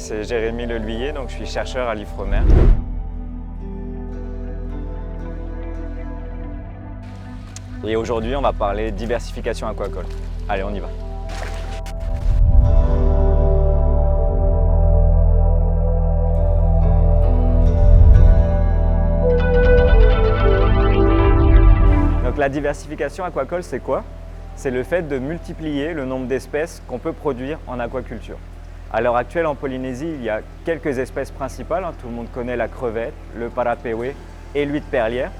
c'est Jérémy Leluyer, donc je suis chercheur à l'Ifremer. Et aujourd'hui, on va parler diversification aquacole. Allez, on y va. Donc la diversification aquacole, c'est quoi? C'est le fait de multiplier le nombre d'espèces qu'on peut produire en aquaculture. À l'heure actuelle, en Polynésie, il y a quelques espèces principales. Tout le monde connaît la crevette, le parapéoué et l'huître perlière.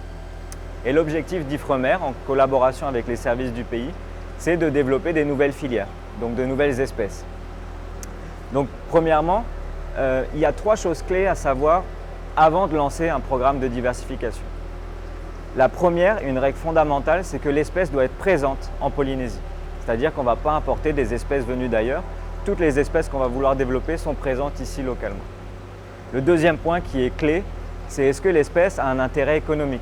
Et l'objectif d'Ifremer, en collaboration avec les services du pays, c'est de développer des nouvelles filières, donc de nouvelles espèces. Donc premièrement, il y a 3 choses clés à savoir avant de lancer un programme de diversification. La première, une règle fondamentale, c'est que l'espèce doit être présente en Polynésie. C'est-à-dire qu'on ne va pas importer des espèces venues d'ailleurs. Toutes les espèces qu'on va vouloir développer sont présentes ici localement. Le deuxième point qui est clé, c'est est-ce que l'espèce a un intérêt économique?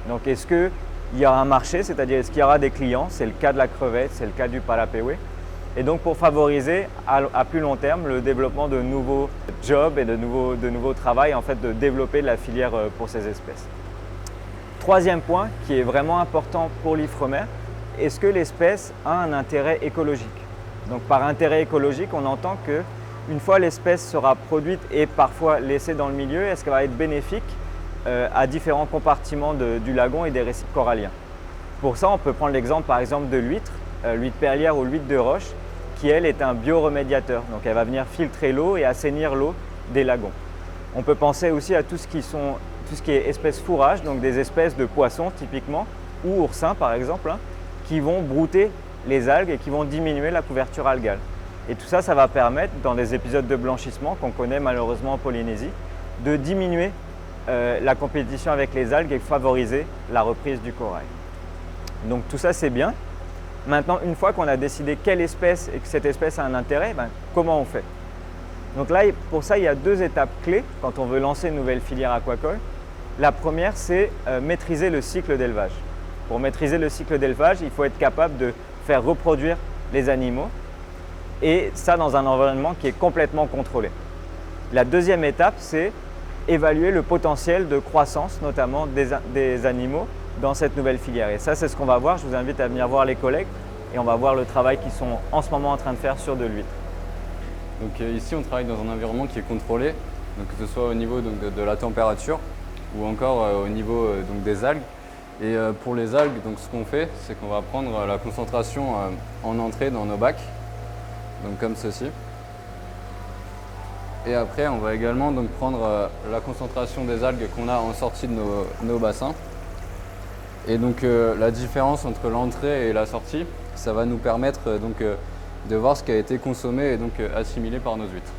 Donc est-ce qu'il y aura un marché, c'est-à-dire est-ce qu'il y aura des clients? C'est le cas de la crevette, c'est le cas du parapéoué. Et donc pour favoriser à plus long terme le développement de nouveaux jobs et de nouveaux travails, en fait de développer de la filière pour ces espèces. Troisième point qui est vraiment important pour l'Ifremer, est-ce que l'espèce a un intérêt écologique? Donc par intérêt écologique, on entend qu'une fois l'espèce sera produite et parfois laissée dans le milieu, est-ce qu'elle va être bénéfique à différents compartiments du lagon et des récifs coralliens? Pour ça, on peut prendre l'exemple par exemple de l'huître, l'huître perlière ou l'huître de roche, qui elle est un bioremédiateur. Donc elle va venir filtrer l'eau et assainir l'eau des lagons. On peut penser aussi à tout ce qui est espèces fourrage, donc des espèces de poissons typiquement, ou oursins par exemple, qui vont brouter les algues et qui vont diminuer la couverture algale. Et tout ça, ça va permettre, dans des épisodes de blanchissement qu'on connaît malheureusement en Polynésie, de diminuer la compétition avec les algues et favoriser la reprise du corail. Donc tout ça, c'est bien. Maintenant, une fois qu'on a décidé quelle espèce et que cette espèce a un intérêt, comment on fait? Donc là, pour ça, il y a 2 étapes clés quand on veut lancer une nouvelle filière aquacole. La première, c'est maîtriser le cycle d'élevage. Pour maîtriser le cycle d'élevage, il faut être capable de faire reproduire les animaux et ça dans un environnement qui est complètement contrôlé. La deuxième étape, c'est évaluer le potentiel de croissance, notamment des animaux dans cette nouvelle filière. Et ça, c'est ce qu'on va voir. Je vous invite à venir voir les collègues et on va voir le travail qu'ils sont en ce moment en train de faire sur de l'huître. Donc ici, on travaille dans un environnement qui est contrôlé, donc que ce soit au niveau de la température ou encore au niveau des algues. Et pour les algues, donc, ce qu'on fait, c'est qu'on va prendre la concentration en entrée dans nos bacs, donc comme ceci. Et après, on va également donc, prendre la concentration des algues qu'on a en sortie de nos bassins. Et donc la différence entre l'entrée et la sortie, ça va nous permettre de voir ce qui a été consommé et donc assimilé par nos huîtres.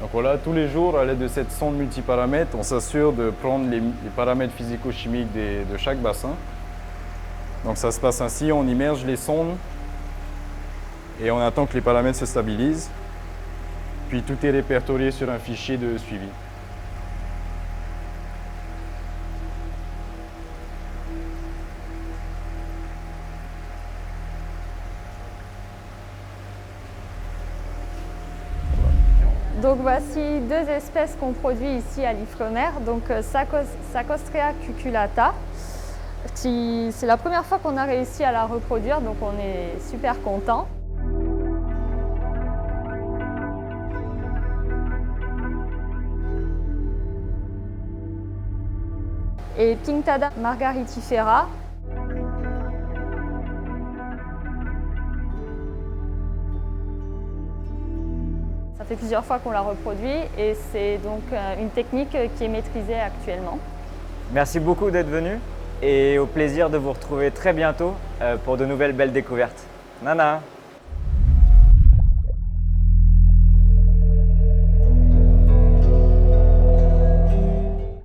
Donc voilà, tous les jours, à l'aide de cette sonde multiparamètres, on s'assure de prendre les paramètres physico-chimiques de chaque bassin. Donc ça se passe ainsi, on immerge les sondes et on attend que les paramètres se stabilisent. Puis tout est répertorié sur un fichier de suivi. Donc voici 2 espèces qu'on produit ici à l'Ifremer, donc Sacostrea cuculata. C'est la première fois qu'on a réussi à la reproduire, donc on est super content. Et Pinctada margaritifera. Ça fait plusieurs fois qu'on la reproduit et c'est donc une technique qui est maîtrisée actuellement. Merci beaucoup d'être venu et au plaisir de vous retrouver très bientôt pour de nouvelles belles découvertes. Nana!